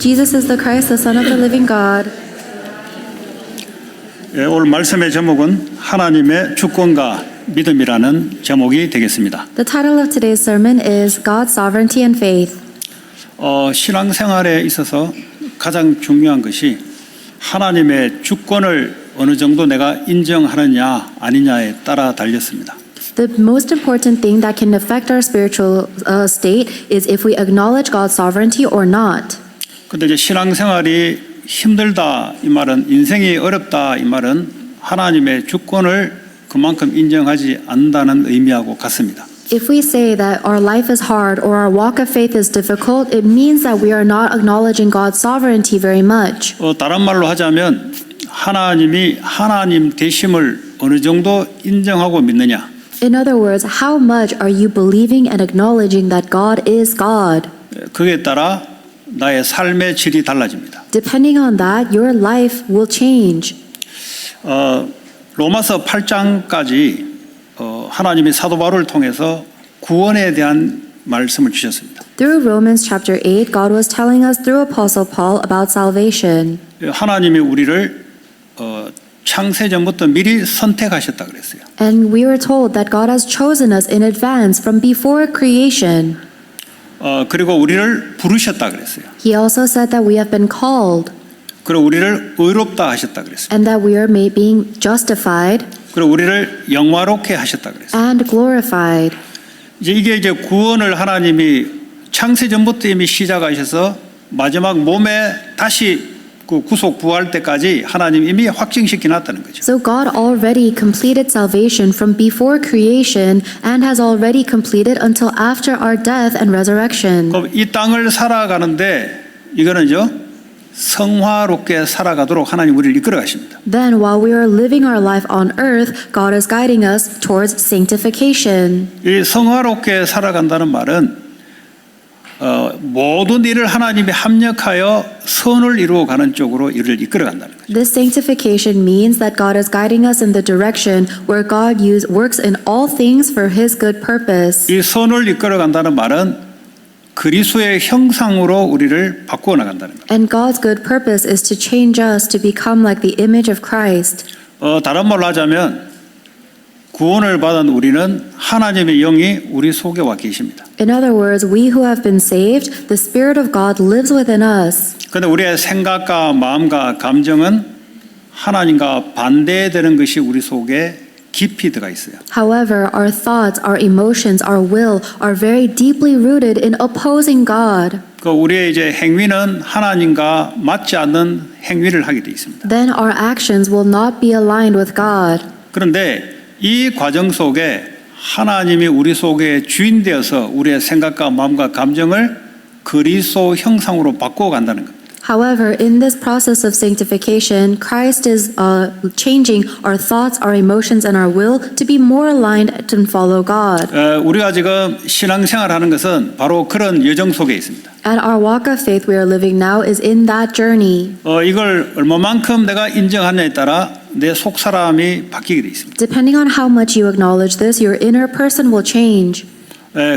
Jesus is the Christ, the Son of the living God. 예, 오늘 말씀의 제목은 하나님의 주권과 믿음이라는 제목이 되겠습니다. The title of today's sermon is God's Sovereignty and Faith. 신앙생활에 있어서 가장 중요한 것이 하나님의 주권을 어느 정도 내가 인정하느냐 아니냐에 따라 달렸습니다. The most important thing that can affect our spiritual state is if we acknowledge God's sovereignty or not. 근데 이제 신앙생활이 힘들다 이 말은 인생이 어렵다 이 말은 하나님의 주권을 그만큼 인정하지 않는다는 의미하고 같습니다. If we say that our life is hard or our walk of faith is difficult, it means that we are not acknowledging God's sovereignty very much. 다른 말로 하자면 하나님이 하나님 되심을 어느 정도 인정하고 믿느냐. In other words, how much are you believing and acknowledging that God is God? 그에 따라 나의 삶의 질이 달라집니다. Depending on that, your life will change. 로마서 8장까지 하나님이 사도 바울을 통해서 구원에 대한 말씀을 주셨습니다. Through Romans chapter 8, God was telling us through Apostle Paul about salvation. 하나님이 우리를 창세 전부터 미리 선택하셨다 그랬어요. And we were told that God has chosen us in advance from before creation. 그리고 우리를 부르셨다 그랬어요. He also said that we have been called 그리고 우리를 의롭다 하셨다 그랬어요. and that we are being justified 그리고 우리를 영화롭게 하셨다 그랬어요. and glorified. 이게 구원을 하나님이 창세 전부터 이미 시작하셔서 마지막 몸에 다시 그 구속 부활 때까지 하나님 이미 확증시켜 놨다는 거죠. So God already completed salvation from before creation and has already completed until after our death and resurrection. 그럼 이 땅을 살아가는데 이거는요. 성화롭게 살아가도록 하나님 우리를 이끌어 가십니다. Then while we are living our life on earth, God is guiding us towards sanctification. 이 성화롭게 살아간다는 말은 모든 일을 하나님이 합력하여 선을 이루어 가는 쪽으로 이를 이끌어 간다는 거죠. This sanctification means that God is guiding us in the direction where God works in all things for His good purpose. 이 선을 이끌어 간다는 말은 그리스도의 형상으로 우리를 바꾸어 나간다는 거죠. And God's good purpose is to change us to become like the image of Christ. 다른 말로 하자면 구원을 받은 우리는 하나님의 영이 우리 속에 와 계십니다. In other words, we who have been saved, the Spirit of God lives within us. 그런데 우리의 생각과 마음과 감정은 하나님과 반대되는 것이 우리 속에 깊이 들어가 있어요. However, our thoughts, our emotions, our will are very deeply rooted in opposing God. 우리의 이제 행위는 하나님과 맞지 않는 행위를 하게 돼 있습니다. Then our actions will not be aligned with God. 그런데 이 과정 속에 하나님이 우리 속에 주인 되어서 우리의 생각과 마음과 감정을 그리스도 형상으로 바꾸어 간다는 겁니다. However, in this process of sanctification, Christ is changing our thoughts, our emotions, and our will to be more aligned and follow God. 우리가 지금 신앙생활하는 것은 바로 그런 여정 속에 있습니다. And our walk of faith we are living now is in that journey. 이걸 얼마만큼 내가 인정하느냐에 따라 내 속 사람이 바뀌게 돼 있습니다. Depending on how much you acknowledge this, your inner person will change.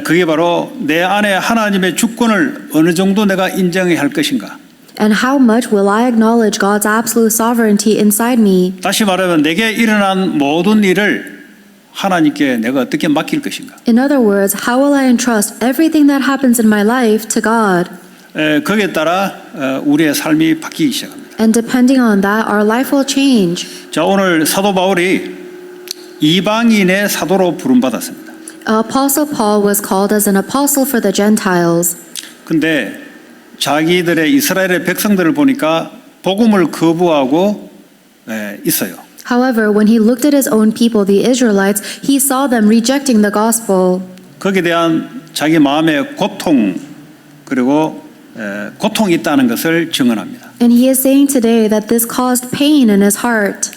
그게 바로 내 안에 하나님의 주권을 어느 정도 내가 인정해야 할 것인가. And how much will I acknowledge God's absolute sovereignty inside me? 다시 말하면 내게 일어난 모든 일을 하나님께 내가 어떻게 맡길 것인가. In other words, how will I entrust everything that happens in my life to God? 거기에 따라 우리의 삶이 바뀌기 시작합니다. And depending on that, our life will change. 자, 오늘 사도 바울이 이방인의 사도로 부름받았습니다. Apostle Paul was called as an apostle for the Gentiles. 근데 자기들의 이스라엘의 백성들을 보니까 복음을 거부하고 있어요. However, when he looked at his own people, the Israelites, he saw them rejecting the gospel. 거기에 대한 자기 마음의 고통 그리고 고통이 있다는 것을 증언합니다. And he is saying today that this caused pain in his heart.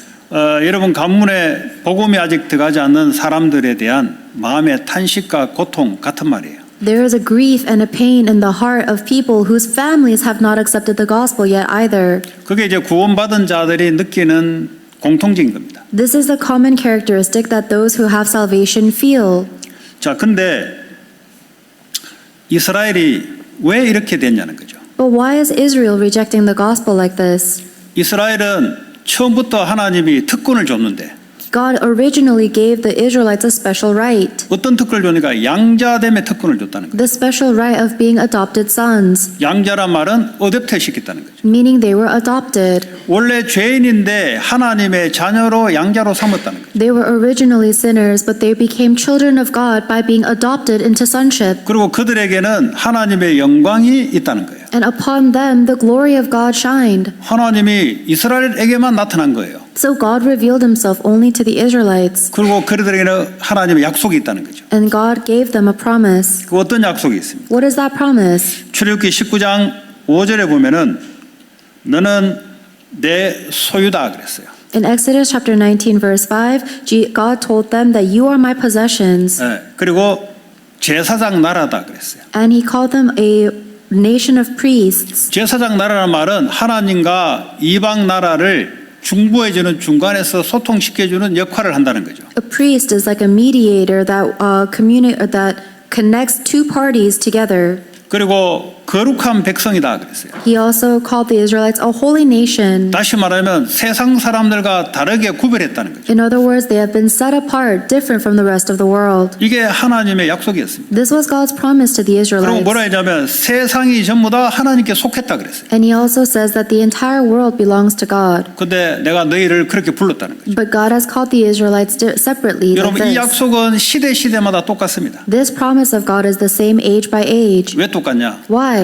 여러분 가문에 복음이 아직 들어가지 않는 사람들에 대한 마음의 탄식과 고통 같은 말이에요. There is a grief and a pain in the heart of people whose families have not accepted the gospel yet either. 그게 이제 구원받은 자들이 느끼는 공통적인 겁니다. This is the common characteristic that those who have salvation feel. 자, 근데 이스라엘이 왜 이렇게 됐냐는 거죠. But why is Israel rejecting the gospel like this? 이스라엘은 처음부터 하나님이 특권을 줬는데 God originally gave the Israelites a special right. 어떤 특권을 줬니까 양자됨의 특권을 줬다는 거예요. The special right of being adopted sons, 양자란 말은 어댑트 시켰다는 거죠. meaning they were adopted. 원래 죄인인데 하나님의 자녀로 양자로 삼았다는 거죠. They were originally sinners, but they became children of God by being adopted into sonship. 그리고 그들에게는 하나님의 영광이 있다는 거예요. And upon them the glory of God shined. 하나님이 이스라엘에게만 나타난 거예요. So God revealed himself only to the Israelites. 그리고 그들에게는 하나님의 약속이 있다는 거죠. And God gave them a promise. 그 어떤 약속이 있습니까? What is that promise? 출애굽기 19장 5절에 보면은 너는 내 소유다 그랬어요. In Exodus chapter 19 verse 5, God told them that you are my possessions. 예, 그리고 제사장 나라다 그랬어요. And he called them a nation of priests. 제사장 나라라는 말은 하나님과 이방 나라를 중보해주는 중간에서 소통시켜주는 역할을 한다는 거죠. A priest is like a mediator that connects two parties together. 그리고 거룩한 백성이다 그랬어요. He also called the Israelites a holy nation. 다시 말하면 세상 사람들과 다르게 구별했다는 거죠. In other words, they have been set apart, different from the rest of the world. 이게 하나님의 약속이었습니다. This was God's promise to the 그리고 Israelites. 뭐라 하냐면 세상이 전부 다 하나님께 속했다 그랬어요. And he also says that the entire world belongs to God. 근데 내가 너희를 그렇게 불렀다는 거죠. But God has called the Israelites separately like 여러분 이 this. 약속은 시대마다 똑같습니다. This promise of God is the same age by age. 왜 똑같냐? Why?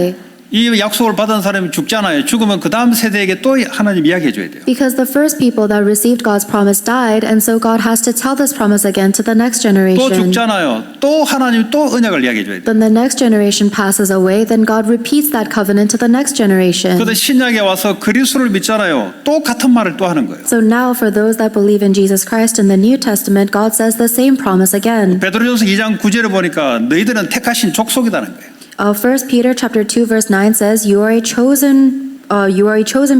이 약속을 받은 사람이 죽잖아요. 죽으면 그 다음 세대에게 또 하나님 이야기해 줘야 돼요. Because the first people that received God's promise died, and so God has to tell this promise again to the next 또 generation. 죽잖아요. 또 하나님 또 언약을 이야기해 줘야 돼요. Then the next generation passes away, then God repeats that covenant to the next generation. 그런데 신약에 와서 그리스도를 믿잖아요. 또 같은 말을 또 하는 거예요. So now for those that believe in Jesus Christ in the New Testament, God says the same promise again. 베드로전서 2장 9절에 보니까 너희들은 택하신 족속이라는 거예요. 1 Peter chapter 2 verse 9 says, you are a chosen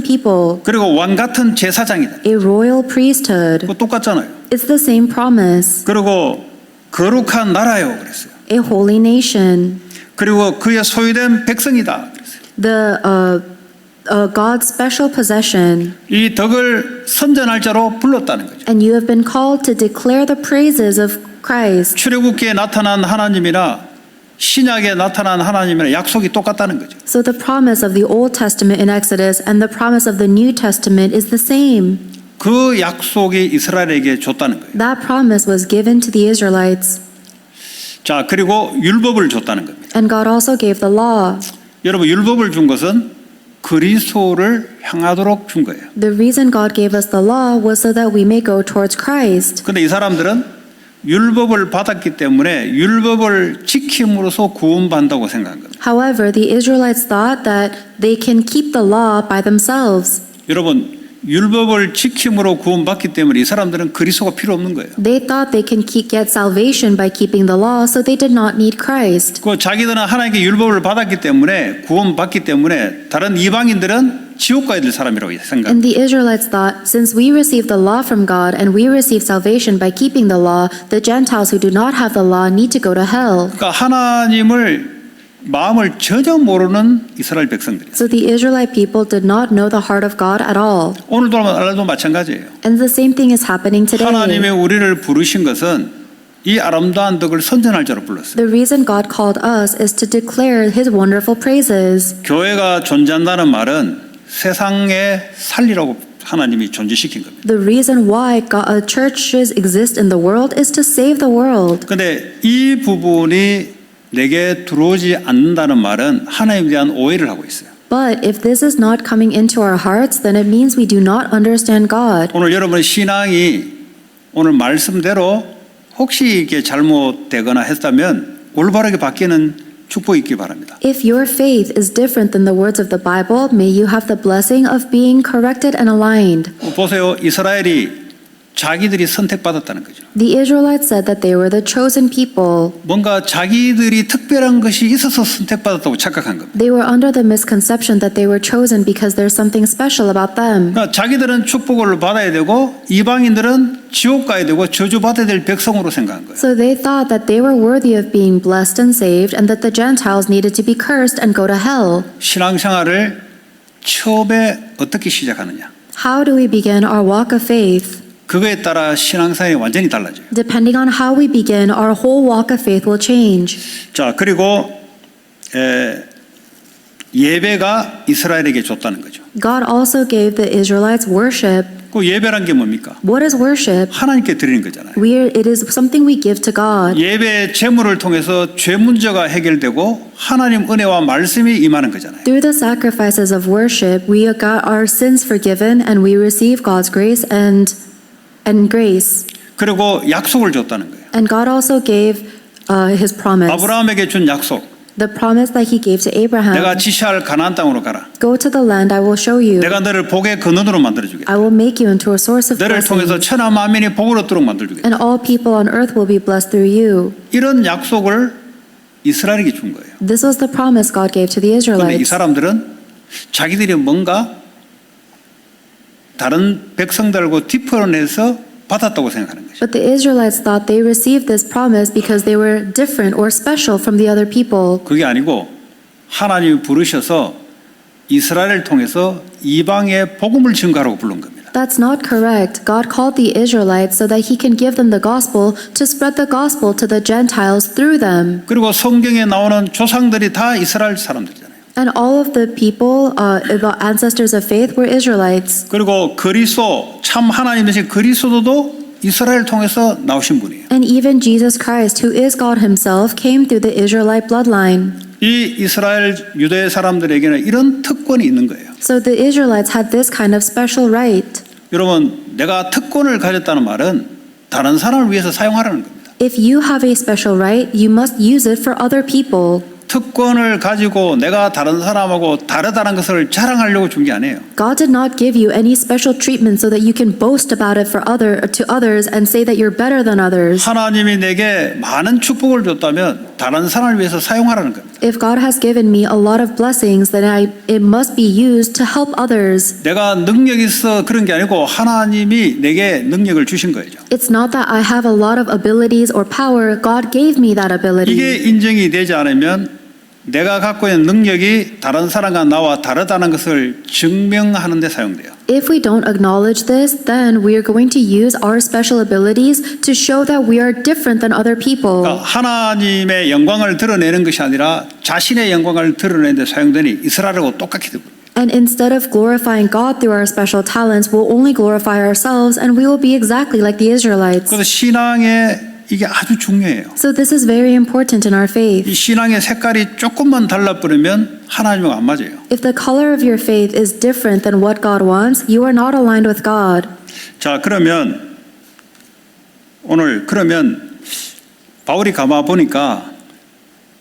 people, 그리고 왕 같은 제사장이다. a royal priesthood. 그거 똑같잖아요. It's the same promise. 그리고 거룩한 나라요 그랬어요. A holy nation. 그리고 그의 소유된 백성이다 그랬어요. The God's special possession. 이 덕을 선전할 자로 불렀다는 거죠. And you have been called to declare the praises of Christ. 출애굽기에 나타난 하나님이나 신약에 나타난 하나님이랑 약속이 똑같다는 거죠. So the promise of the Old Testament in Exodus and the promise of the New Testament is the same. 그 약속이 이스라엘에게 줬다는 거예요. That promise was given to the Israelites. 자, 그리고 율법을 줬다는 겁니다. And God also gave the law. 여러분, 율법을 준 것은 그리스도를 향하도록 준 거예요. The reason God gave us the law was so that we may go towards Christ. 그런데 이 사람들은 율법을 받았기 때문에 율법을 지킴으로써 구원받는다고 생각한 겁니다. However, the Israelites thought that they can keep the law by themselves. 여러분, 율법을 지킴으로 구원받기 때문에 이 사람들은 그리스도가 필요 없는 거예요. They thought they can get salvation by keeping the law, so they did not need Christ. 그 자기들은 하나님께 율법을 받았기 때문에 구원받기 때문에 다른 이방인들은 지옥 가야 될 사람이라고 생각합니다. And the Israelites thought, since we receive the law from God and we receive salvation by keeping the law, the Gentiles who do not have the law need to go to hell. 그러니까 하나님을 마음을 전혀 모르는 이스라엘 백성들이에요. So the Israelite people did not know the heart of God at all. 오늘도 마찬가지예요. And the same thing is happening today. 하나님의 우리를 부르신 것은 이 아름다운 덕을 선전할 자로 불렀어요. The reason God called us is to declare His wonderful praises. 교회가 존재한다는 말은 세상에 살리라고 하나님이 존재시킨 겁니다. The reason why churches exist in the world is to save the world. 그런데 이 부분이 내게 들어오지 않는다는 말은 하나님에 대한 오해를 하고 있어요. But if this is not coming into our hearts, then it means we do not understand God. 오늘 여러분의 신앙이 오늘 말씀대로 혹시 이게 잘못되거나 했다면 올바르게 바뀌는 축복이 있기 바랍니다. If your faith is different than the words of the Bible, may you have the blessing of being corrected and aligned. 보세요. 이스라엘이 자기들이 선택받았다는 거죠. The Israelites said that they were the chosen people. 뭔가 자기들이 특별한 것이 있어서 선택받았다고 착각한 겁니다. They were under the misconception that they were chosen because there's something special about them. 그러니까 자기들은 축복을 받아야 되고 이방인들은 지옥 가야 되고 저주받아야 될 백성으로 생각한 거예요. So they thought that they were worthy of being blessed and saved and that the Gentiles needed to be cursed and go to hell. 신앙생활을 처음에 어떻게 시작하느냐. How do we begin our walk of faith? 그거에 따라 신앙생활이 완전히 달라져요. Depending on how we begin, our whole walk of faith will change. 자, 그리고 예배가 이스라엘에게 줬다는 거죠. God also gave the Israelites worship. 그 예배란 게 뭡니까? What is worship? 하나님께 드리는 거잖아요. It is something we give to God. 예배 제물을 통해서 죄 문제가 해결되고 하나님 은혜와 말씀이 임하는 거잖아요. Through the sacrifices of worship, we got our sins forgiven and we receive God's grace and grace. 그리고 약속을 줬다는 거예요. And God also gave his promise. 아브라함에게 준 약속. The promise that he gave to Abraham. 내가 지시할 가나안 땅으로 가라. Go to the land I will show you. 내가 너를 복의 근원으로 만들어 주겠다. I will make you into a source of 너를 통해서 blessing. 천하 만민이 복을 얻도록 만들어 주겠다. And all people on earth will be blessed through you. 이런 약속을 이스라엘에게 준 거예요. This was the promise God gave to the 그런데 이 Israelites. 사람들은 자기들이 뭔가 다른 백성들하고 디퍼런해서 받았다고 생각하는 거죠. But the Israelites thought they received this promise because they were different or special from the other people. 그게 아니고 하나님이 부르셔서 이스라엘을 통해서 이방의 복음을 증거하라고 부른 겁니다. That's not correct. God called the Israelites so that he can give them the gospel to spread the gospel to the Gentiles through them. 그리고 성경에 나오는 조상들이 다 이스라엘 사람들이잖아요. And all of the people, the ancestors of faith, were Israelites. 그리고 그리스도 참 하나님이신 그리스도도 이스라엘 통해서 나오신 분이에요. And even Jesus Christ, who is God himself, came through the Israelite bloodline. 이 이스라엘 유대 사람들에게는 이런 특권이 있는 거예요. So the Israelites had this kind of special right. 여러분, 내가 특권을 가졌다는 말은 다른 사람을 위해서 사용하라는 겁니다. If you have a special right, you must use it for other people. 특권을 가지고 내가 다른 사람하고 다르다는 것을 자랑하려고 준 게 아니에요. God did not give you any special treatment so that you can boast about it to others and say that you're better than others. 하나님이 내게 많은 축복을 줬다면 다른 사람을 위해서 사용하라는 겁니다. If God has given me a lot of blessings, then it must be used to help others. 내가 능력이 있어 그런 게 아니고 하나님이 내게 능력을 주신 거예요. It's not that I have a lot of abilities or power. God gave me that ability. 이게 인정이 되지 않으면 내가 갖고 있는 능력이 다른 사람과 나와 다르다는 것을 증명하는 데 사용돼요. If we don't acknowledge this, then we are going to use our special abilities to show that we are different than other people. 그러니까 하나님의 영광을 드러내는 것이 아니라 자신의 영광을 드러내는 데 사용되니 이스라엘하고 똑같게 되고. And instead of glorifying God through our special talents, we'll only glorify ourselves and we will be exactly like the Israelites. 그래서 신앙에 이게 아주 중요해요. So this is very important in our faith. 이 신앙의 색깔이 조금만 달라버리면 하나님하고 안 맞아요. If the color of your faith is different than what God wants, you are not aligned with God. 자, 그러면 오늘 바울이 가만 보니까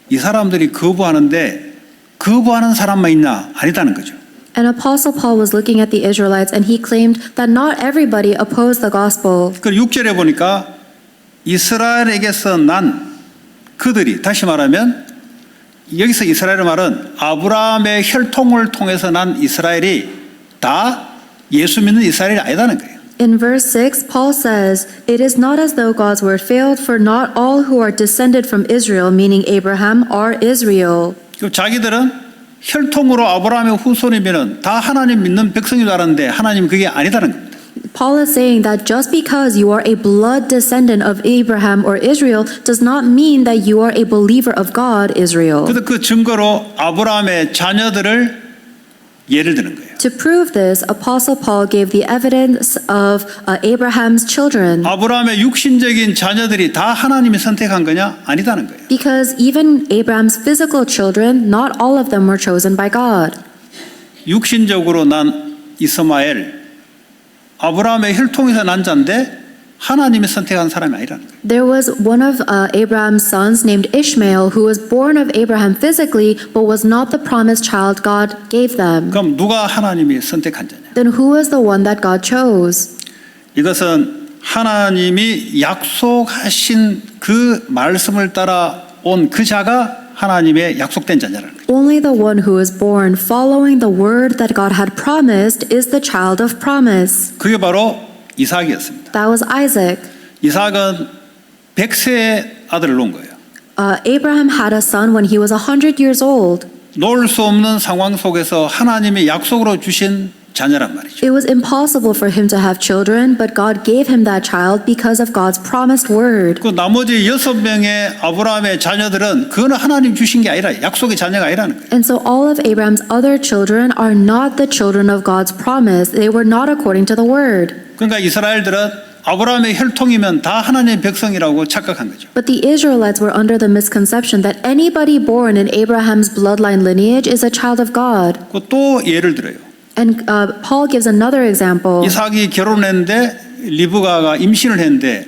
이 사람들이 거부하는데 거부하는 사람만 있나? 아니다는 거죠. And Apostle Paul was looking at the Israelites and he claimed that not everybody opposed the gospel. 그 6절에 보니까 이스라엘에게서 난 그들이, 다시 말하면 여기서 이스라엘의 말은 아브라함의 혈통을 통해서 난 이스라엘이 다 예수 믿는 이스라엘이 아니다는 거예요. In verse 6, Paul says, "It is not as though God's word failed, for not all who are descended from Israel, meaning Abraham, are Israel." 자기들은 혈통으로 아브라함의 후손이면 다 하나님 믿는 백성인 줄 알았는데 하나님 그게 아니다는 겁니다. Paul is saying that just because you are a blood descendant of Abraham or Israel does not mean that you are a believer of God, Israel. 그래서 그 증거로 아브라함의 자녀들을 예를 드는 거예요. To prove this, Apostle Paul gave the evidence of Abraham's children. 아브라함의 육신적인 자녀들이 다 하나님이 선택한 거냐? 아니다는 거예요. Because even Abraham's physical children, not all of them were chosen by God. 육신적으로 난 이스마엘, 아브라함의 혈통에서 난 자인데 하나님이 선택한 사람이 아니라는 거예요. There was one of Abraham's sons named Ishmael who was born of Abraham physically but was not the promised child God gave them. 그럼 누가 하나님이 선택한 자냐? Then who was the one that God chose? 이것은 하나님이 약속하신 그 말씀을 따라온 그 자가 하나님의 약속된 자녀라는 거죠. Only the one who is born following the word that God had promised is the child of promise. 그게 바로 이삭이었습니다. That was Isaac. 이삭은 100세의 아들을 놓은 거예요. Abraham had a son when he was 100 years old. 놓을 수 없는 상황 속에서 하나님의 약속으로 주신 자녀란 말이죠. It was impossible for him to have children, but God gave him that child because of God's promised word. 그 나머지 6명의 아브라함의 자녀들은 그거는 하나님 주신 게 아니라 약속의 자녀가 아니라는 거예요. And so all of Abraham's other children are not the children of God's promise. They were not according to the word. 그러니까 이스라엘들은 아브라함의 혈통이면 다 하나님의 백성이라고 착각한 거죠. But the Israelites were under the misconception that anybody born in Abraham's bloodline lineage is a child of God. 또 예를 들어요. And Paul gives another example. 이삭이 결혼했는데 리브가가 임신을 했는데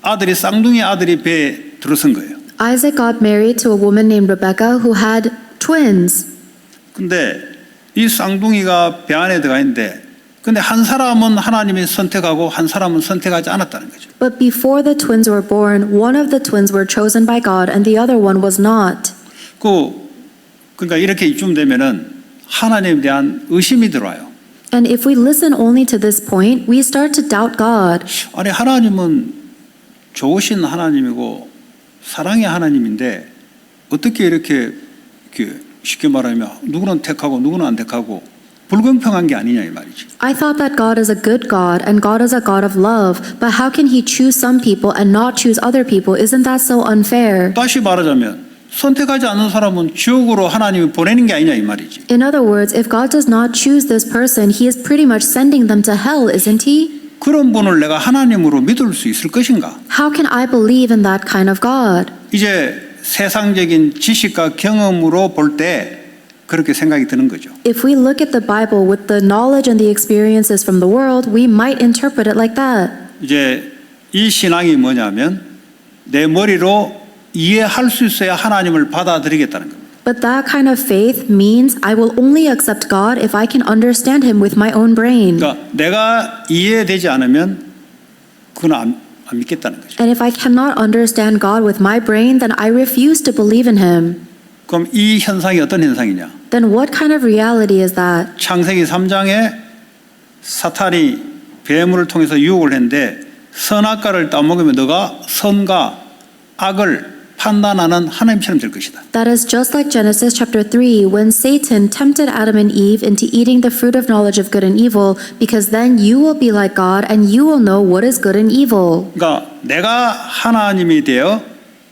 아들이 쌍둥이 아들이 배에 들어선 거예요. Isaac got married to a woman named Rebecca who had twins. 근데 이 쌍둥이가 배 안에 들어가 있는데 근데 한 사람은 하나님이 선택하고 한 사람은 선택하지 않았다는 거죠. But before the twins were born, one of the twins were chosen by God and the other one was not. 그러니까 이렇게 이쯤 되면은 하나님에 대한 의심이 들어와요. And if we listen only to this point, we start to doubt God. 아니 하나님은 좋으신 하나님이고 사랑의 하나님인데 어떻게 이렇게 쉽게 말하면 누구는 택하고 누구는 안 택하고 불공평한 게 아니냐 이 말이지. I thought that God is a good God and God is a God of love, but how can he choose some people and not choose other people? Isn't that so unfair? 다시 말하자면 선택하지 않는 사람은 지옥으로 하나님이 보내는 게 아니냐 이 말이지. In other words, if God does not choose this person, he is pretty much sending them to hell, isn't he? 그런 분을 내가 하나님으로 믿을 수 있을 것인가? How can I believe in that kind of God? 이제 세상적인 지식과 경험으로 볼 때 그렇게 생각이 드는 거죠. If we look at the Bible with the knowledge and the experiences from the world, we might interpret it like that. 이제 이 신앙이 뭐냐면 내 머리로 이해할 수 있어야 하나님을 받아들이겠다는 겁니다. But that kind of faith means I will only accept God if I can understand him with my own brain. 그러니까 내가 이해되지 않으면 그건 안 믿겠다는 거죠. And if I cannot understand God with my brain, then I refuse to believe in him. 그럼 이 현상이 어떤 현상이냐? Then what kind of reality is that? 창세기 3장에 사탄이 뱀을 통해서 유혹을 했는데 선악과를 따먹으면 너가 선과 악을 판단하는 하나님처럼 될 것이다. That is just like Genesis chapter 3 when Satan tempted Adam and Eve into eating the fruit of knowledge of good and evil, because then you will be like God and you will know what is good and evil. 그러니까 내가 하나님이 되어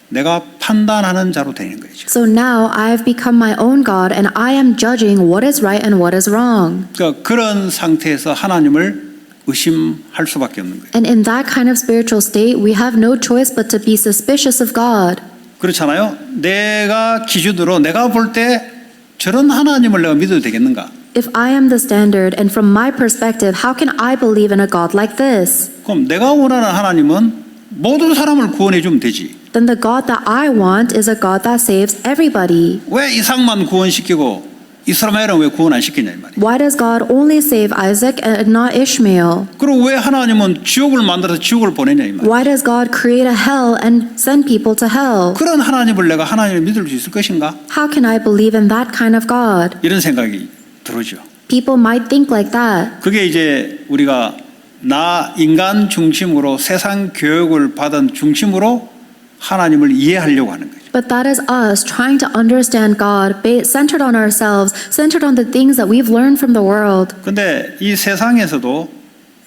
내가 판단하는 자로 되는 거죠. So now I have become my own God and I am judging what is right and what is wrong. 그러니까 그런 상태에서 하나님을 의심할 수밖에 없는 거예요. And in that kind of spiritual state, we have no choice but to be suspicious of God. 그렇잖아요. 내가 기준으로 내가 볼 때 저런 하나님을 내가 믿어도 되겠는가? If I am the standard and from my perspective, how can I believe in a God like this? 그럼 내가 원하는 하나님은 모든 사람을 구원해 주면 되지. Then the God that I want is a God that saves everybody. 왜 이삭만 구원시키고 이스마엘은 왜 구원 안 시키냐 이 말이야. Why does God only save Isaac and not Ishmael? 그리고 왜 하나님은 지옥을 만들어서 지옥을 보내냐 이 말이야. Why does God create a hell and send people to hell? 그런 하나님을 내가 하나님을 믿을 수 있을 것인가? How can I believe in that kind of God? 이런 생각이 들어오죠. People might think like that. 그게 이제 우리가 나 인간 중심으로 세상 교육을 받은 중심으로 하나님을 이해하려고 하는 거죠. But that is us trying to understand God, centered on ourselves, centered on the things that we've learned from the world. 근데 이 세상에서도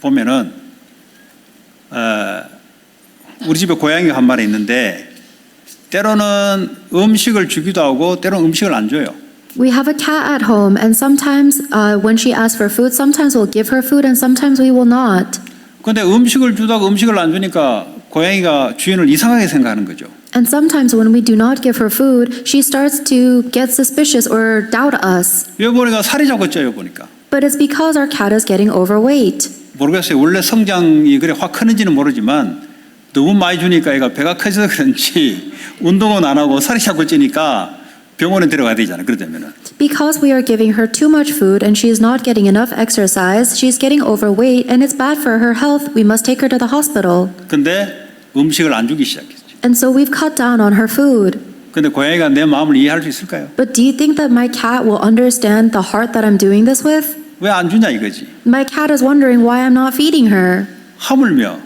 보면은 우리 집에 고양이가 한 마리 있는데 때로는 음식을 주기도 하고 때로는 음식을 안 줘요. We have a cat at home, and sometimes when she asks for food, sometimes we'll give her food and sometimes we will not. 근데 음식을 주다가 음식을 안 주니까 고양이가 주인을 이상하게 생각하는 거죠. And sometimes when we do not give her food, she starts to get suspicious or doubt us. 왜 보니까 살이 자꾸 쪄요 보니까. But it's because our cat is getting overweight. 모르겠어요. 원래 성장이 그래 확 크는지는 모르지만 너무 많이 주니까 얘가 배가 커져서 그런지 운동은 안 하고 살이 자꾸 찌니까 병원에 들어가야 되잖아. 그러자면은. Because we are giving her too much food and she is not getting enough exercise, she's getting overweight and it's bad for her health, we must take her to the hospital. 근데 음식을 안 주기 시작했죠. And so we've cut down on her food. 근데 고양이가 내 마음을 이해할 수 있을까요? But do you think that my cat will understand the heart that I'm doing this with? 왜 안 주냐 이거지. My cat is wondering why I'm not feeding her. 하물며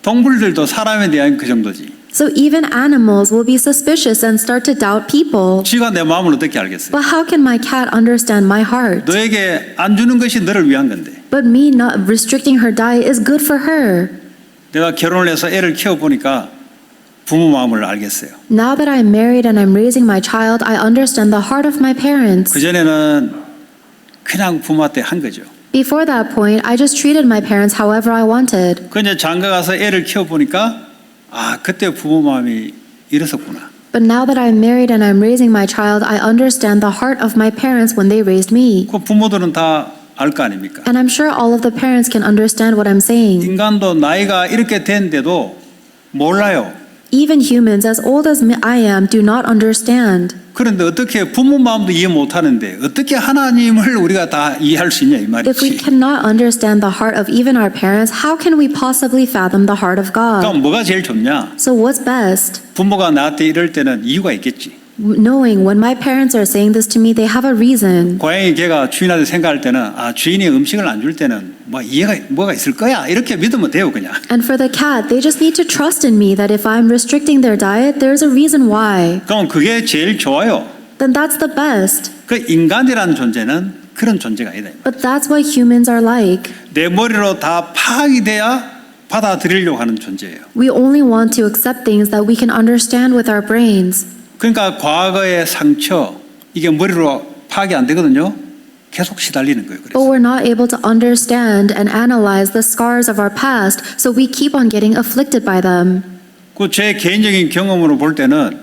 동물들도 사람에 대한 그 정도지. So even animals will be suspicious and start to doubt people. 쥐가 내 마음을 어떻게 알겠어요? But how can my cat understand my heart? 너에게 안 주는 것이 너를 위한 건데. But me not restricting her diet is good for her. 내가 결혼을 해서 애를 키워보니까 부모 마음을 알겠어요. Now that I'm married and I'm raising my child, I understand the heart of my parents. 그전에는 그냥 부모한테 한 거죠. Before that point, I just treated my parents however I wanted. 그 이제 장가 가서 애를 키워보니까 아 그때 부모 마음이 이랬었구나. But now that I'm married and I'm raising my child, I understand the heart of my parents when they raised me. 그 부모들은 다 알 거 아닙니까? And I'm sure all of the parents can understand what I'm saying. 인간도 나이가 이렇게 됐는데도 몰라요. Even humans as old as I am do not understand. 그런데 어떻게 부모 마음도 이해 못하는데 어떻게 하나님을 우리가 다 이해할 수 있냐 이 If we 말이지. cannot understand the heart of even our parents, how can we possibly fathom the heart of 그럼 God? 뭐가 제일 좋냐? So what's best? 부모가 나한테 이럴 때는 이유가 있겠지. Knowing when my parents are saying this to me, they have a reason. 고양이 개가 주인한테 생각할 때는 아 주인이 음식을 안 줄 때는 뭐 이해가 뭐가 있을 거야 이렇게 믿으면 돼요 그냥. And for the cat, they just need to trust in me that if I'm restricting their diet, there's a reason why. 그럼 그게 제일 좋아요. Then that's the best. 그 인간이라는 존재는 그런 존재가 아니다. But that's what humans are like. 내 머리로 다 파악이 돼야 받아들이려고 하는 존재예요. We only want to accept things that we can understand with our brains. 그러니까 과거의 상처 이게 머리로 파악이 안 되거든요. 계속 시달리는 거예요. But 그래서 we're not able to understand and analyze the scars of our past, so we keep on getting afflicted by them. 그 제 개인적인 경험으로 볼 때는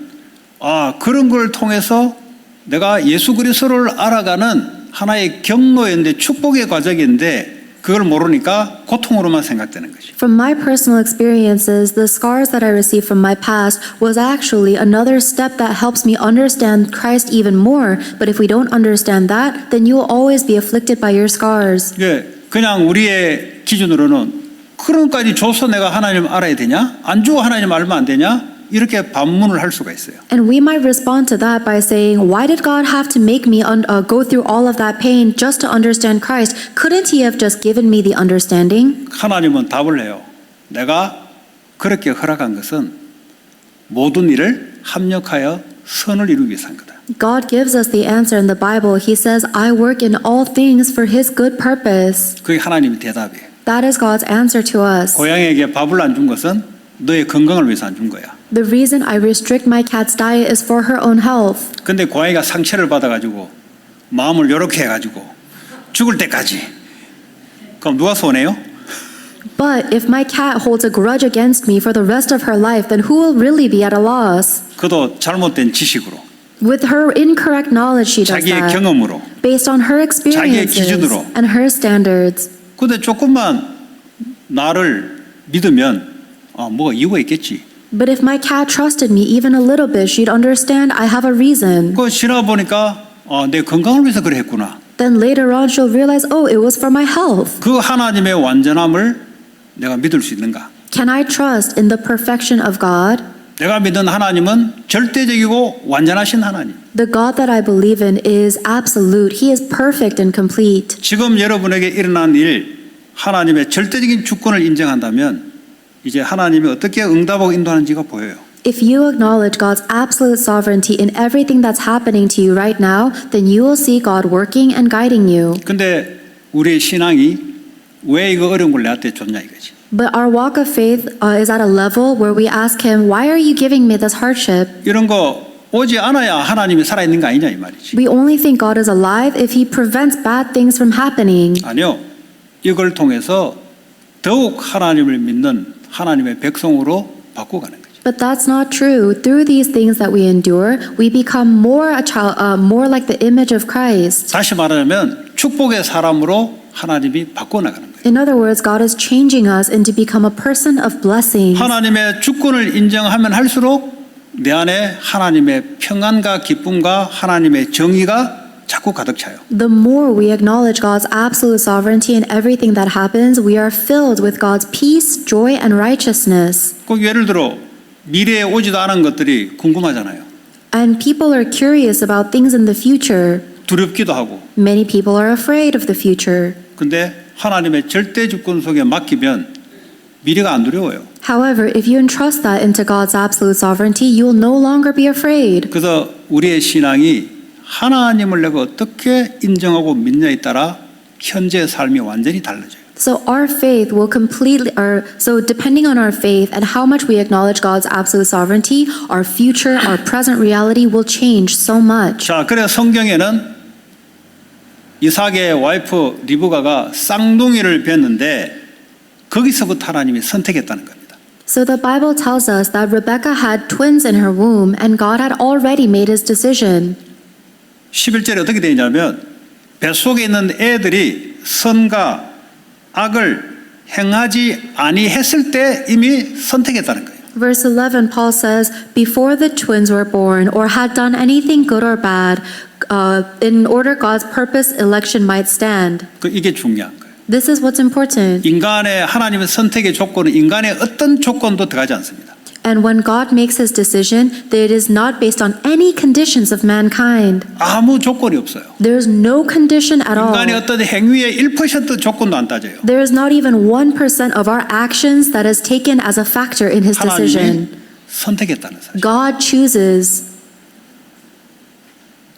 아 그런 걸 통해서 내가 예수 그리스도를 알아가는 하나의 경로였는데 축복의 과정인데 그걸 모르니까 고통으로만 생각되는 거죠. From my personal experiences, the scars that I received from my past was actually another step that helps me understand Christ even more. But if we don't understand that, then you will always be afflicted by your scars. 예, 그냥 우리의 기준으로는 그런 것까지 줘서 내가 하나님 알아야 되냐? 안 주고 하나님 알면 안 되냐? 이렇게 반문을 할 수가 있어요. And we might respond to that by saying, why did God have to make me go through all of that pain just to understand Christ? Couldn't He have just given me the understanding? 하나님은 답을 해요. 내가 그렇게 허락한 것은 모든 일을 합력하여 선을 이루기 위해서 한 거다. God gives us the answer in the Bible. He says, I work in all things for His good purpose. 그게 하나님의 대답이에요. That is God's answer to us. 고양이에게 밥을 안 준 것은 너의 건강을 위해서 안 준 거야. The reason I restrict my cat's diet is for her own health. 근데 고양이가 상처를 받아가지고 마음을 요렇게 해가지고 죽을 때까지 그럼 누가 손해요? But if my cat holds a grudge against me for the rest of her life, then who will really be at a loss? 그도 잘못된 지식으로 With her incorrect knowledge, she does 자기의 that. 경험으로 Based on her experiences 기준으로. and her standards. 근데 조금만 나를 믿으면 뭐가 이유가 있겠지. But if my cat trusted me even a little bit, she'd understand I have a reason. 그 지나 보니까 내 건강을 위해서 그래 했구나. Then later on, she'll realize, oh, it was for my health. 그 하나님의 완전함을 내가 믿을 수 있는가? Can I trust in the perfection of God? 내가 믿는 하나님은 절대적이고 완전하신 하나님. The God that I believe in is absolute. He is perfect and complete. 지금 여러분에게 일어난 일, 하나님의 절대적인 주권을 인정한다면 이제 하나님이 어떻게 응답하고 인도하는지가 보여요. If you acknowledge God's absolute sovereignty in everything that's happening to you right now, then you will see God working and guiding you. 근데 우리의 신앙이 왜 이거 어려운 걸 내한테 줬냐 이거지. But our walk of faith is at a level where we ask Him, why are you giving me this hardship? 이런 거 오지 않아야 하나님이 살아있는 거 아니냐 이 말이지. We only think God is alive if He prevents bad things from happening. 아니요. 이걸 통해서 더욱 하나님을 믿는 하나님의 백성으로 바꿔가는 거죠. But that's not true. Through these things that we endure, we become more like the image of Christ. 다시 말하자면 축복의 사람으로 하나님이 바꿔나가는 거예요. In other words, God is changing us into become a person of blessings. 하나님의 주권을 인정하면 할수록 내 안에 하나님의 평안과 기쁨과 하나님의 정의가 자꾸 가득 차요. The more we acknowledge God's absolute sovereignty in everything that happens, we are filled with God's peace, joy, and righteousness. 꼭 예를 들어 미래에 오지도 않은 것들이 궁금하잖아요. And people are curious about things in the future. 두렵기도 하고. Many people are afraid of the future. 근데 하나님의 절대 주권 속에 맡기면 미래가 안 두려워요. However, if you entrust that into God's absolute sovereignty, you will no longer be afraid. 그래서 우리의 신앙이 하나님을 내가 어떻게 인정하고 믿냐에 따라 현재의 삶이 완전히 달라져요. So our faith will so depending on our faith and how much we acknowledge God's absolute sovereignty, our future, our present reality will change so much. 자, 그래서 성경에는 이삭의 와이프 리브가가 쌍둥이를 뵀는데 거기서부터 하나님이 선택했다는 겁니다. So the Bible tells us that Rebecca had twins in her womb and God had already made his decision. 11절에 어떻게 되냐면 뱃속에 있는 애들이 선과 악을 행하지 아니했을 때 이미 선택했다는 거예요. Verse 11, Paul says, before the twins were born or had done anything good or bad, in order God's purpose election might stand. 이게 중요한 거예요. This is what's important. 인간의 하나님의 선택의 조건은 인간의 어떤 조건도 들어가지 않습니다. And when God makes his decision, it is not based on any conditions of mankind. 아무 조건이 없어요. There is no condition at all. 인간의 어떤 행위의 1% 조건도 안 따져요. There is not even 1% of our actions that is taken as a factor in his decision. 하나님이 선택했다는 사실. God chooses.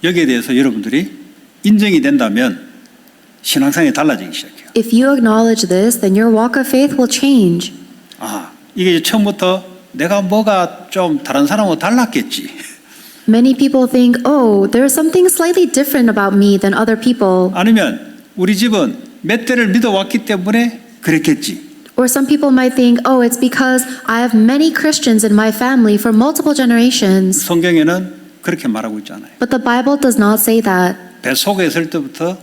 여기에 대해서 여러분들이 인정이 된다면 신앙생활이 달라지기 시작해요. If you acknowledge this, then your walk of faith will change. 아, 이게 처음부터 내가 뭐가 좀 다른 사람하고 달랐겠지. Many people think, oh, there's something slightly different about me than other people. 아니면 우리 집은 몇 대를 믿어왔기 때문에 그랬겠지. Or some people might think, oh, it's because I have many Christians in my family for multiple generations. 성경에는 그렇게 말하고 있지 않아요. But the Bible does not say that. 뱃속에 있을 때부터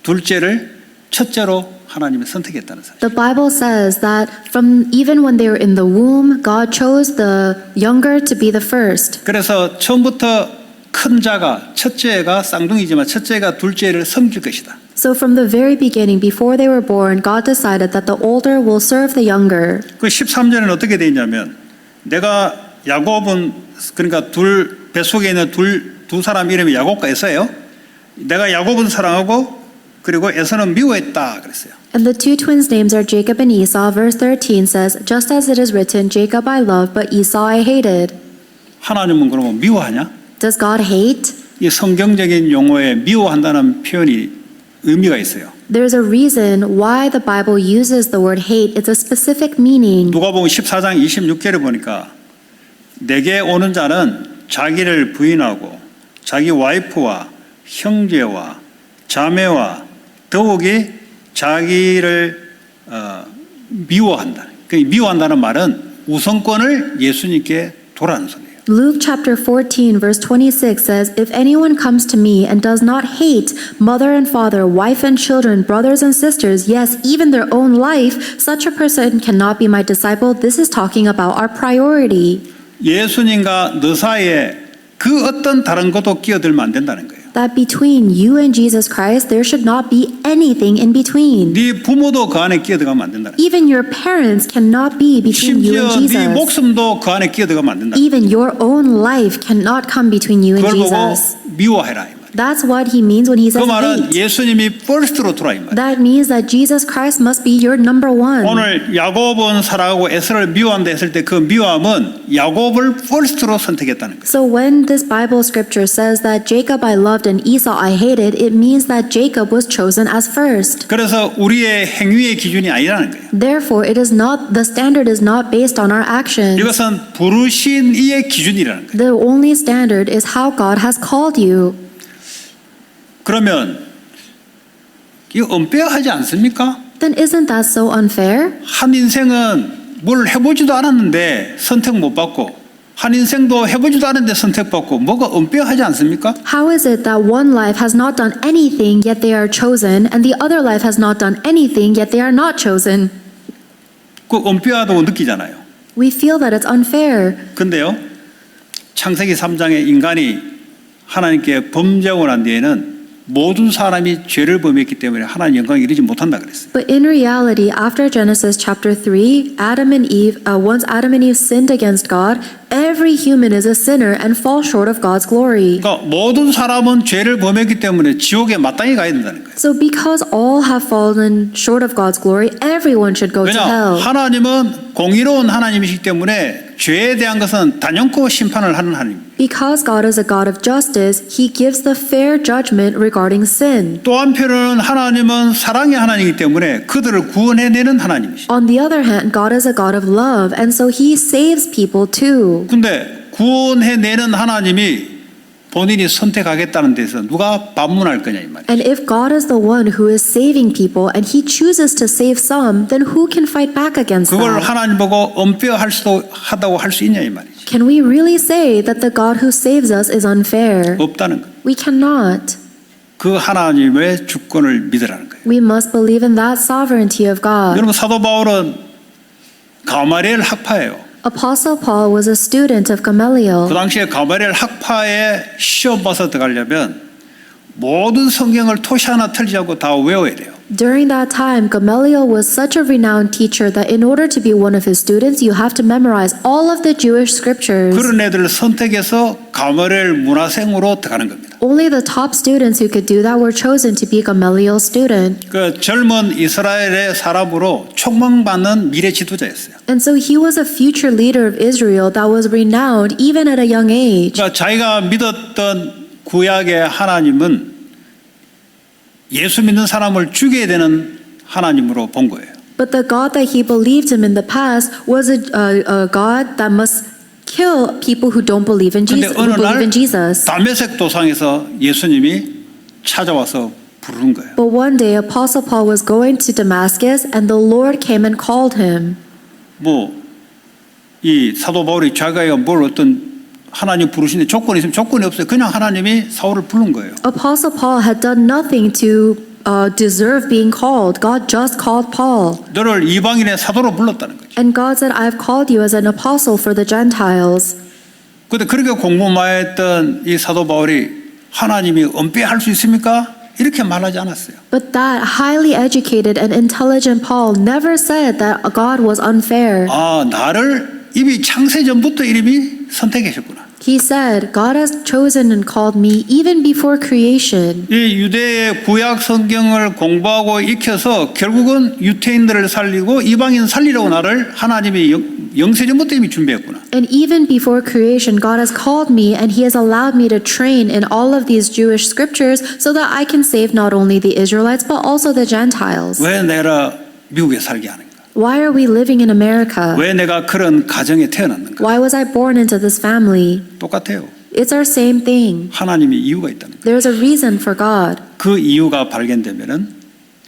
둘째를 첫째로 하나님이 선택했다는 사실. The Bible says that from even when they were in the womb, God chose the younger to be the first. 그래서 처음부터 큰 자가 첫째가 쌍둥이지만 첫째가 둘째를 섬길 것이다. So from the very beginning, before they were born, God decided that the older will serve the younger. 그 13절에는 어떻게 되어 있냐면 내가 야곱은 그러니까 뱃속에 있는 두 사람 이름이 야곱과 에서예요. 내가 야곱은 사랑하고 그리고 에서는 미워했다 그랬어요. And the two twins' names are Jacob and Esau. Verse 13 says, just as it is written, Jacob I loved, but Esau I hated. 하나님은 그러면 미워하냐? Does God hate? 이 성경적인 용어에 미워한다는 표현이 의미가 있어요. There's a reason why the Bible uses the word hate. It's a specific meaning. 누가복음 14장 26절에 보니까 내게 오는 자는 자기를 부인하고 자기 와이프와 형제와 자매와 더욱이 자기를 미워한다. 그 미워한다는 말은 우선권을 예수님께 돌아는 소리예요. Luke chapter 14 verse 26 says, if anyone comes to me and does not hate mother and father, wife and children, brothers and sisters, yes, even their own life, such a person cannot be my disciple. This is talking about our priority. 예수님과 너 사이에 그 어떤 다른 것도 끼어들면 안 된다는 거예요. That between you and Jesus Christ, there should not be anything in between. 네 부모도 그 안에 끼어들면 안 된다는 거예요. Even your parents cannot be between you 심지어 and 네 Jesus. 목숨도 그 안에 끼어들면 안 된다. Even your own life cannot come between you and 그걸 보고 Jesus. 미워해라 이 말. That's what he means when he 그 says 말은 hate. 예수님이 first로 들어와 이 말. That means that Jesus Christ must be your number one. 오늘 야곱은 사랑하고 에서를 미워한다 했을 때 그 미워함은 야곱을 first로 선택했다는 거예요. So when this Bible scripture says that Jacob I loved and Esau I hated, it means that Jacob was chosen as first. 그래서 우리의 행위의 기준이 아니라는 거예요. Therefore, the standard is not based on our actions. 이것은 부르신 이의 기준이라는 거예요. The only standard is how God has called you. 그러면 이거 unfair하지 않습니까? Then isn't that so unfair? 한 인생은 뭘 해보지도 않았는데 선택 못 받고 한 인생도 해보지도 않았는데 선택받고 뭐가 unfair하지 않습니까? How is it that one life has not done anything yet they are chosen and the other life has not done anything yet they are not chosen? 그 unfair하다고 느끼잖아요. We feel that it's unfair. 근데요 창세기 3장에 인간이 하나님께 범죄하고 난 뒤에는 모든 사람이 죄를 범했기 때문에 하나님 영광에 이르지 못한다 그랬어요. But in reality, after Genesis chapter 3, once Adam and Eve sinned against God, every human is a sinner and falls short of God's glory. 그러니까 모든 사람은 죄를 범했기 때문에 지옥에 마땅히 가야 된다는 거예요. So because all have fallen short of God's glory, everyone should go to 왜냐? hell. 하나님은 공의로운 하나님이시기 때문에 죄에 대한 것은 단연코 심판을 하는 하나님. Because God is a God of justice, He gives the fair judgment regarding sin. 또 한편으로는 하나님은 사랑의 하나님이기 때문에 그들을 구원해내는 하나님이시죠. On the other hand, God is a God of love, and so He saves people too. 근데 구원해내는 하나님이 본인이 선택하겠다는 데서 누가 반문할 거냐 이 말이에요. And if God is the one who is saving people and He chooses to save some, then who can fight back against 그걸 that? 하나님 보고 하다고 할 수 있냐 이 말이죠. Can we really say that the God who saves us is unfair? 없다는 거예요. We cannot. 그 하나님의 주권을 믿으라는 거예요. We must believe in that sovereignty of God. 여러분 사도 바울은 가마리엘 학파예요. Apostle Paul was a student of Gamaliel. 그 당시에 가마리엘 학파에 시험 봐서 들어가려면 모든 성경을 토시 하나 틀리지 않고 다 외워야 돼요. During that time, Gamaliel was such a renowned teacher that in order to be one of his students, you have to memorize all of the Jewish scriptures. 그런 애들을 선택해서 가마리엘 문화생으로 들어가는 겁니다. Only the top students who could do that were chosen to be Gamaliel's student. 그 젊은 이스라엘의 사람으로 촉망받는 미래 지도자였어요. And so he was a future leader of Israel that was renowned even at a young age. 그러니까 자기가 믿었던 구약의 하나님은 예수 믿는 사람을 죽여야 되는 하나님으로 본 거예요. But the God that he believed in the past was a God that must kill people who don't believe in 근데 Jesus. 어느 Who believe 날 in Jesus. 다메섹 도상에서 예수님이 찾아와서 부르는 거예요. But one day, Apostle Paul was going to Damascus, and the Lord came and called him. 이 사도 바울이 자기가 뭘 어떤 하나님 부르시는데 조건이 있으면 조건이 없어요. 그냥 하나님이 사울을 부른 거예요. Apostle Paul had done nothing to deserve being called. God just called Paul. 너를 이방인의 사도로 불렀다는 거죠. And God said, I have called you as an apostle for the Gentiles. 근데 그렇게 공부 많이 했던 이 사도 바울이 하나님이 은폐할 수 있습니까? 이렇게 말하지 않았어요. But that highly educated and intelligent Paul never said that God was unfair. 나를 이미 창세 전부터 이름이 선택하셨구나. He said, God has chosen and called me even before creation. 이 유대의 구약 성경을 공부하고 익혀서 결국은 유태인들을 살리고 이방인 살리려고 나를 하나님이 영세 전부터 이미 준비했구나. And even before creation, God has called me and He has allowed me to train in all of these Jewish scriptures so that I can save not only the Israelites but also the Gentiles. 왜 내가 미국에 살게 하는가? Why are we living in America? 왜 내가 그런 가정에 태어났는가? Why was I born into this family? 똑같아요. It's our same thing. 하나님이 이유가 있다는 거예요. There's a reason for God. 그 이유가 발견되면은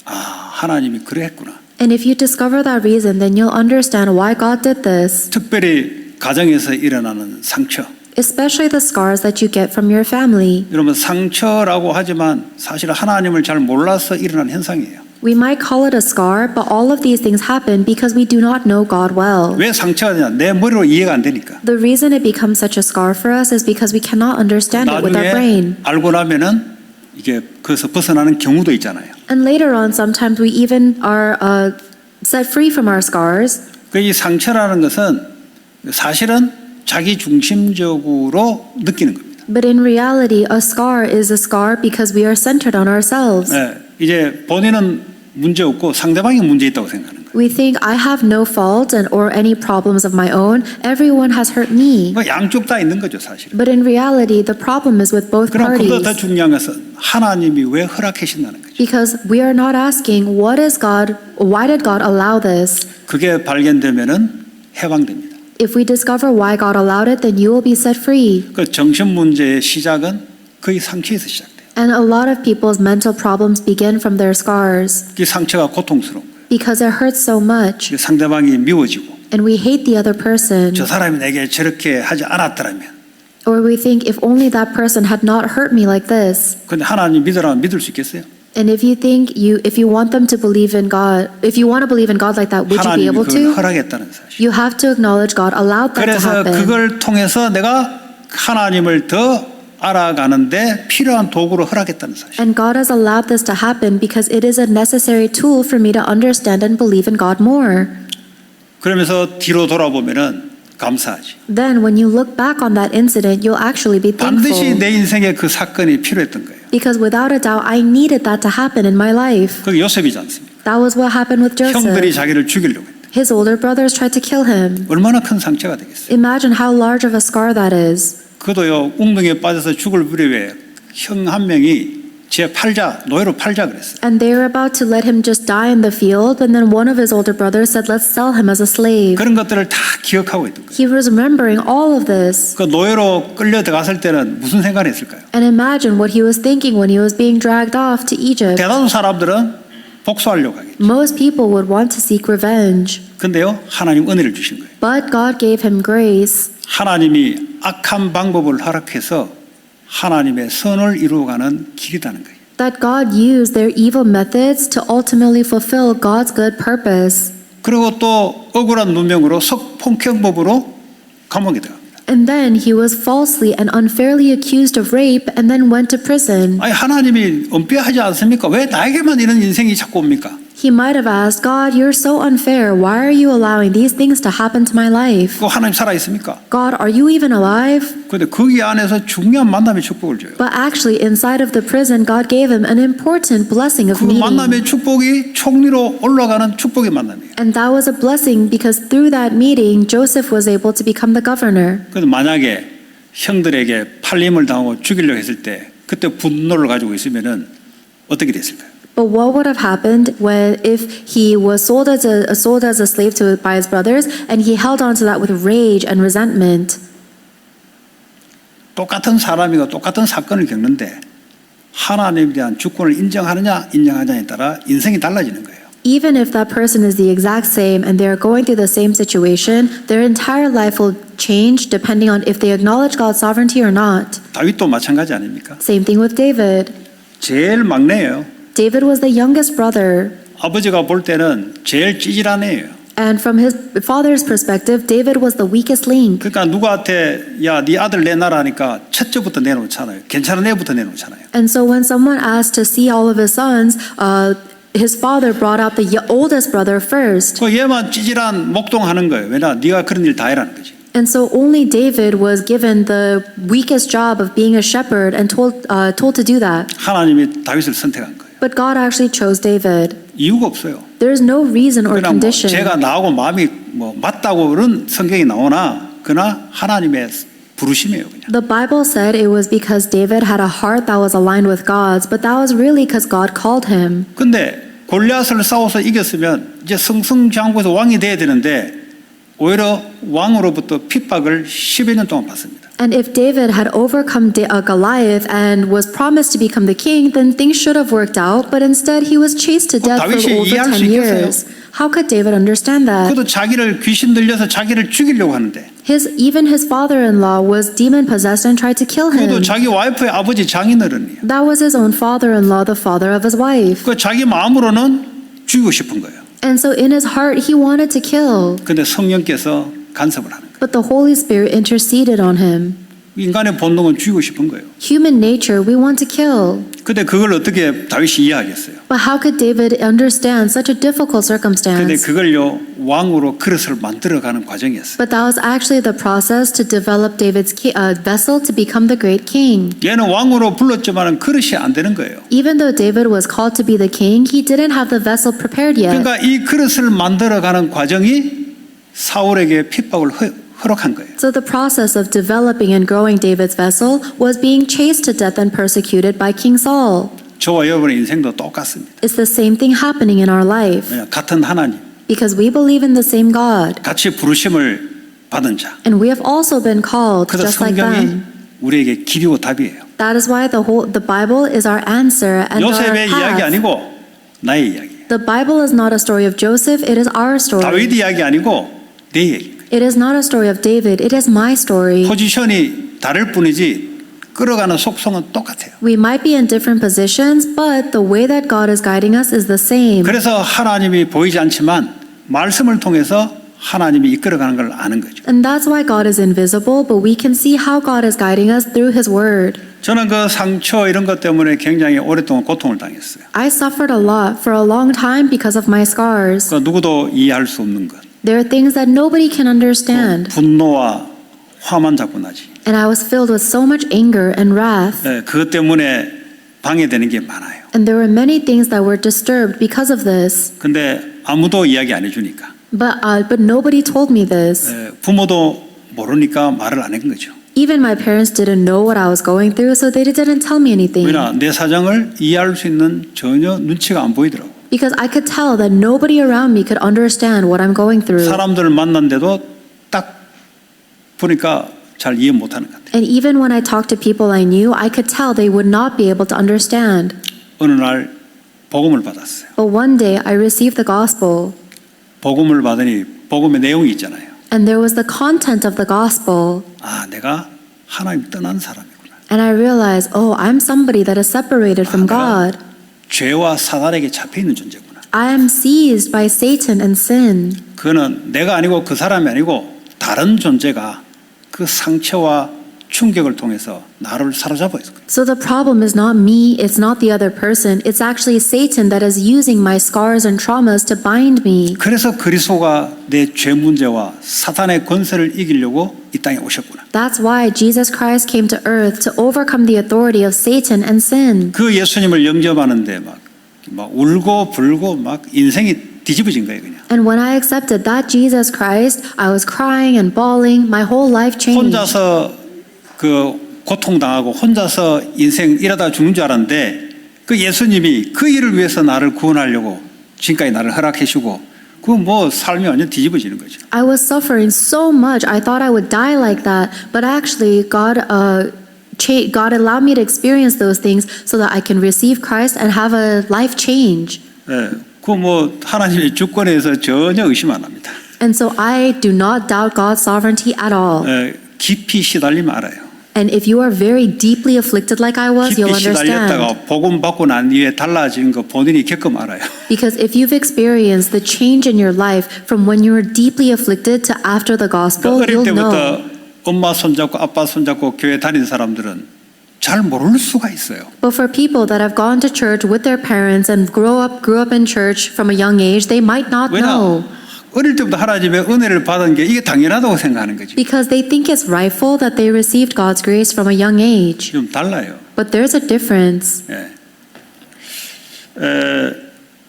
하나님이 그랬구나. And if you discover that reason, then you'll understand why God did this. 특별히 가정에서 일어나는 상처. Especially the scars that you get from your family. 여러분 상처라고 하지만 사실 하나님을 잘 몰라서 일어난 현상이에요. We might call it a scar, but all of these things happen because we do not know God well. 왜 상처가 되냐? 내 머리로 이해가 안 되니까. The reason it becomes such a scar for us is because we cannot understand it with our 나중에 brain. 알고 나면은 이게 거기서 벗어나는 경우도 있잖아요. And later on, sometimes we even are set free from our scars. 이 상처라는 것은 사실은 자기 중심적으로 느끼는 겁니다. But in reality, a scar is a scar because we are centered on ourselves. 이제 본인은 문제 없고 상대방이 문제 있다고 생각하는 거예요. We think I have no fault or any problems of my own. Everyone has hurt me. 양쪽 다 있는 거죠, 사실은. But in reality, the problem is with both 그럼 그보다 더 parties. 중요한 것은 하나님이 왜 허락하신다는 거죠. Because we are not asking, why did God allow this? 그게 발견되면은 해방됩니다. If we discover why God allowed it, then you will be set free. 그 정신 문제의 시작은 거의 상처에서 시작돼요. And a lot of people's mental problems begin from their scars 그 상처가 고통스러운 거예요. because it hurts so much 상대방이 미워지고 and we hate the other person. 저 사람이 내게 저렇게 하지 않았더라면. Or we think if only that person had not hurt me like this. 근데 하나님 믿으라면 믿을 수 있겠어요? And if you want them to believe in God, if you want to believe in God like that, would you be 하나님이 able 그걸 to? 허락했다는 사실. You have to acknowledge God allowed that to 그래서 happen. 그걸 통해서 내가 하나님을 더 알아가는데 필요한 도구로 허락했다는 사실. And God has allowed this to happen because it is a necessary tool for me to understand and believe in God more. 그러면서 뒤로 돌아보면은 감사하지. Then when you look back on that incident, you'll actually be 반드시 thankful. 내 인생에 그 사건이 필요했던 거예요. Because without a doubt, I needed that to happen in my life. 그게 요셉이지 않습니까? That was what happened with 형들이 Joseph. 자기를 죽이려고 했다. His older brothers tried to kill him. 얼마나 큰 상처가 되겠어요. Imagine how large of a scar that is. 그도요 웅덩이에 빠져서 죽을 무렵에 형 한 명이 제 팔자 노예로 팔자 그랬어요. And they were about to let him just die in the field, and then one of his older brothers said, let's sell him as a slave. 그런 것들을 다 기억하고 있던 거예요. He was remembering all of this. 그 노예로 끌려 들어갔을 때는 무슨 생각을 했을까요? And imagine what he was thinking when he was being dragged off to Egypt. 대다수 사람들은 복수하려고 하겠죠. Most people would want to seek revenge. 근데요 하나님 은혜를 주신 거예요. But God gave him grace. 하나님이 악한 방법을 허락해서 하나님의 선을 이루어가는 길이라는 거예요. That God used their evil methods to ultimately fulfill God's good purpose. 그리고 또 억울한 누명으로 성폭행법으로 감옥에 들어갑니다. And then he was falsely and unfairly accused of rape and then went to prison. 아니 하나님이 은폐하지 않습니까? 왜 나에게만 이런 인생이 자꾸 옵니까? He might have asked, God, you're so unfair. Why are you allowing these things to happen to my life? 그 하나님 살아 있습니까? God, are you even alive? 그런데 거기 안에서 중요한 만남의 축복을 줘요. But actually, inside of the prison, God gave him an important blessing of 그 meeting. 만남의 축복이 총리로 올라가는 축복의 만남이에요. And that was a blessing because through that meeting, Joseph was able to become the governor. 그래서 만약에 형들에게 팔림을 당하고 죽이려고 했을 때 그때 분노를 가지고 있으면은 어떻게 됐을까요? But what would have happened when if he was sold as a slave to by his brothers and he held on to that with rage and resentment? 똑같은 사람이고 똑같은 사건을 겪는데 하나님에 대한 주권을 인정하느냐 인정하느냐에 따라 인생이 달라지는 거예요. Even if that person is the exact same and they're going through the same situation, their entire life will change depending on if they acknowledge God's sovereignty or not. 다윗도 마찬가지 아닙니까? Same thing with David. 제일 막내예요. David was the youngest brother. 아버지가 볼 때는 제일 찌질한 애예요. And from his father's perspective, David was the weakest link. 그러니까 누구한테 야, 네 아들 내놔라 하니까 첫째부터 내놓잖아요. 괜찮은 애부터 내놓잖아요. And so when someone asked to see all of his sons, his father brought out the oldest brother first. 그 얘만 찌질한 목동하는 거예요. 왜냐? 네가 그런 일 다 해라는 거지. And so only David was given the weakest job of being a shepherd and told to do that. 하나님이 다윗을 선택한 거예요. But God actually chose David. 이유가 없어요. There's no reason or 그냥 뭐 condition. 제가 나하고 마음이 뭐 맞다고 그런 성경이 나오나 그러나 하나님의 부르심이에요, 그냥. The Bible said it was because David had a heart that was aligned with God's, but that was really because God called him. 근데 골리앗을 싸워서 이겼으면 이제 승승장구해서 왕이 돼야 되는데 오히려 왕으로부터 핍박을 10여 년 동안 받습니다. And if David had overcome Goliath and was promised to become the king, then things should have worked out, but instead he was chased to death for 다윗이 over 이해할 수 10 있겠어요? years. How could David understand that? 그도 자기를 귀신 들려서 자기를 죽이려고 하는데 Even his father-in-law was demon-possessed and tried to kill 그도 him. 자기 와이프의 아버지 장인어른이에요. That was his own father-in-law, the father of his wife. 그 자기 마음으로는 죽이고 싶은 거예요. And so in his heart, he wanted to kill. 근데 성령께서 간섭을 하는 거예요. But the Holy Spirit interceded on him. 인간의 본능은 죽이고 싶은 거예요. Human nature, we want to kill. 근데 그걸 어떻게 다윗이 이해하겠어요? But how could David understand such a difficult 근데 circumstance? 그걸요 왕으로 그릇을 만들어가는 과정이었어요. But that was actually the process to develop David's vessel to become the great king. 얘는 왕으로 불렀지만 그릇이 안 되는 거예요. Even though David was called to be the king, he didn't have the vessel prepared yet. 그러니까 이 그릇을 만들어가는 과정이 사울에게 핍박을 허락한 거예요. So the process of developing and growing David's vessel was being chased to death and persecuted by King Saul. 저와 여러분의 인생도 똑같습니다. It's the same thing happening in our life. 왜냐, 같은 하나님, Because we believe in the same God. 같이 부르심을 받은 자. And we have also been called 그래서 just like 성경이 them. 우리에게 길이고 답이에요. That is why the Bible is our answer and our 요셉의 이야기 path. 아니고 나의 이야기. The Bible is not a story of Joseph, it is our story. 다윗 이야기 아니고 내 얘기. It is not a story of David, it is my story. 포지션이 다를 뿐이지 끌어가는 속성은 똑같아요. We might be in different positions, but the way that God is guiding us is the same. 그래서 하나님이 보이지 않지만 말씀을 통해서 하나님이 이끌어가는 걸 아는 거죠. And that's why God is invisible, but we can see how God is guiding us through His Word. 저는 그 상처 이런 것 때문에 굉장히 오랫동안 고통을 당했어요. I suffered a lot for a long time because of my scars. 그 누구도 이해할 수 없는 것. There are things that nobody can understand. 분노와 화만 자꾸 나지. And I was filled with so much anger and wrath. 그것 때문에 방해되는 게 많아요. And there were many things that were disturbed because of this. 근데 아무도 이야기 안 해주니까. But nobody told me this. 부모도 모르니까 말을 안 한 거죠. Even my parents didn't know what I was going through, so they didn't tell me anything. 왜냐 내 사정을 이해할 수 있는 전혀 눈치가 안 보이더라고. Because I could tell that nobody around me could understand what I'm going through. 사람들을 만났는데도 딱 보니까 잘 이해 못하는 것 같아요. And even when I talked to people I knew, I could tell they would not be able to understand. 어느 날 복음을 받았어요. But one day I received the gospel, 복음을 받으니 복음의 내용이 있잖아요. and there was the content of the gospel. 아, 내가 하나님 떠난 사람이구나. And I realized, oh, I'm somebody that is separated from God. 죄와 사단에게 잡혀 있는 존재구나. I am seized by Satan and sin. 그는 내가 아니고 그 사람이 아니고 다른 존재가 그 상처와 충격을 통해서 나를 사로잡아 있었거든요. So the problem is not me, it's not the other person, it's actually Satan that is using my scars and traumas to bind me. 그래서 그리스도가 내 죄 문제와 사탄의 권세를 이기려고 이 땅에 오셨구나. That's why Jesus Christ came to earth to overcome the authority of Satan and sin. 그 예수님을 영접하는데 막 울고 불고 막 인생이 뒤집어진 거예요, 그냥. And when I accepted that Jesus Christ, I was crying and bawling, my whole life changed. 혼자서 그 고통당하고 혼자서 인생 일하다가 죽는 줄 알았는데 그 예수님이 그 일을 위해서 나를 구원하려고 지금까지 나를 허락해 주고 그 뭐 삶이 완전 뒤집어지는 거죠. I was suffering so much, I thought I would die like that, but actually God allowed me to experience those things so that I can receive Christ and have a life change. 그 뭐 하나님의 주권에 대해서 전혀 의심 안 합니다. And so I do not doubt God's sovereignty at all. 깊이 시달리면 알아요. And if you are very deeply afflicted like I was, you'll 깊이 understand. 시달렸다가 복음 받고 난 뒤에 달라진 거 본인이 겪으면 알아요. Because if you've experienced the change in your life from when you were deeply afflicted to after the gospel, 어릴 you'll 때부터 know. 엄마 손잡고 아빠 손잡고 교회 다니는 사람들은 잘 모를 수가 있어요. But for people that have gone to church with their parents and grew up in church from a young age, they might not know. 어릴 때부터 하나님의 은혜를 받은 게 이게 당연하다고 생각하는 거지. Because they think it's rightful that they received God's grace from a young age. 좀 달라요. But there's a difference.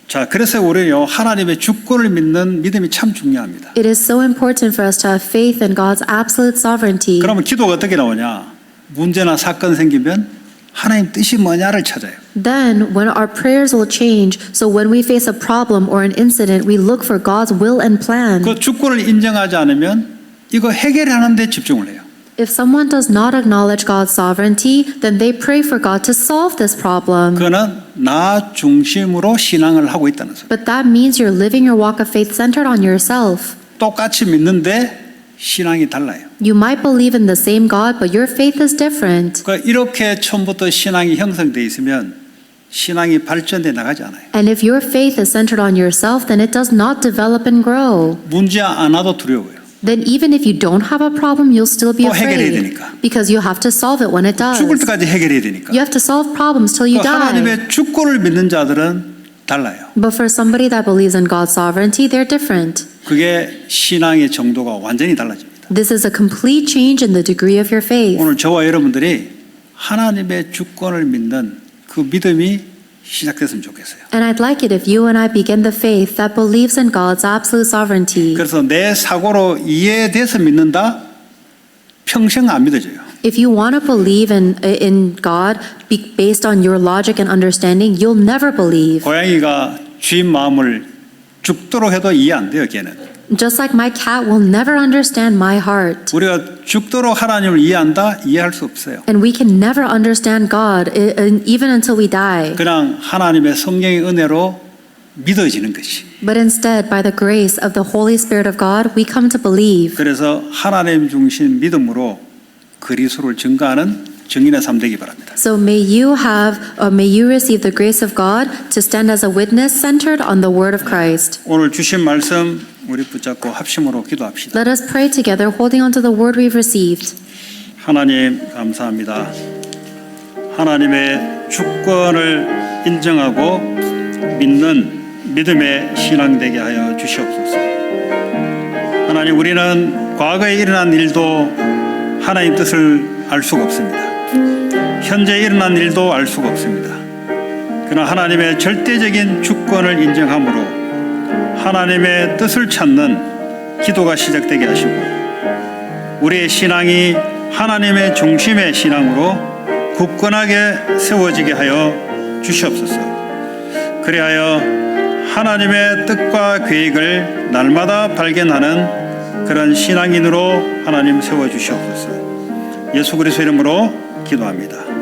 자, 그래서 우리요 하나님의 주권을 믿는 믿음이 참 중요합니다. It is so important for us to have faith in God's absolute sovereignty. 그러면 기도가 어떻게 나오냐? 문제나 사건 생기면 하나님 뜻이 뭐냐를 찾아요. Then, when our prayers will change, so when we face a problem or an incident, we look for God's will and plan. 그 주권을 인정하지 않으면 이거 해결하는 데 집중을 해요. If someone does not acknowledge God's sovereignty, then they pray for God to solve this problem. 그거는 나 중심으로 신앙을 하고 있다는 소리. But that means you're living your walk of faith centered on yourself. 똑같이 믿는데 신앙이 달라요. You might believe in the same God, but your faith is different. 그러니까 이렇게 처음부터 신앙이 형성돼 있으면 신앙이 발전돼 나가지 않아요. And if your faith is centered on yourself, then it does not develop and grow. 문제 안 와도 두려워요. Then even if you don't have a problem, you'll still be 또 해결해야 afraid. 되니까. Because you have to solve it when it does. 죽을 때까지 해결해야 되니까. You have to solve problems till you die. 하나님의 주권을 믿는 자들은 달라요. But for somebody that believes in God's sovereignty, they're different. 그게 신앙의 정도가 완전히 달라집니다. This is a complete change in the degree of your faith. 오늘 저와 여러분들이 하나님의 주권을 믿는 그 믿음이 시작됐으면 좋겠어요. And I'd like it if you and I begin the faith that believes in God's absolute sovereignty. 그래서 내 사고로 이해돼서 믿는다? 평생 안 믿어져요. If you want to believe in God based on your logic and understanding, you'll never believe. 고양이가 주인 마음을 죽도록 해도 이해 안 돼요, 걔는. Just like my cat will never understand my heart. 우리가 죽도록 하나님을 이해한다? 이해할 수 없어요. And we can never understand God even until we die. 그냥 하나님의 성령의 은혜로 믿어지는 것이. But instead, by the grace of the Holy Spirit of God, we come to believe. 그래서 하나님 중심 믿음으로 그리스도를 증거하는 증인의 삶 되기 바랍니다. So may you receive the grace of God to stand as a witness centered on the word of Christ. 오늘 주신 말씀 우리 붙잡고 합심으로 기도합시다. Let us pray together, holding on to the word we've received. 하나님 감사합니다. 하나님의 주권을 인정하고 믿는 믿음의 신앙 되게 하여 주시옵소서. 하나님, 우리는 과거에 일어난 일도 하나님 뜻을 알 수가 없습니다. 현재 일어난 일도 알 수가 없습니다. 그러나 하나님의 절대적인 주권을 인정함으로 하나님의 뜻을 찾는 기도가 시작되게 하시고 우리의 신앙이 하나님의 중심의 신앙으로 굳건하게 세워지게 하여 주시옵소서. 그리하여 하나님의 뜻과 계획을 날마다 발견하는 그런 신앙인으로 하나님 세워주시옵소서. 예수 그리스도 이름으로 기도합니다.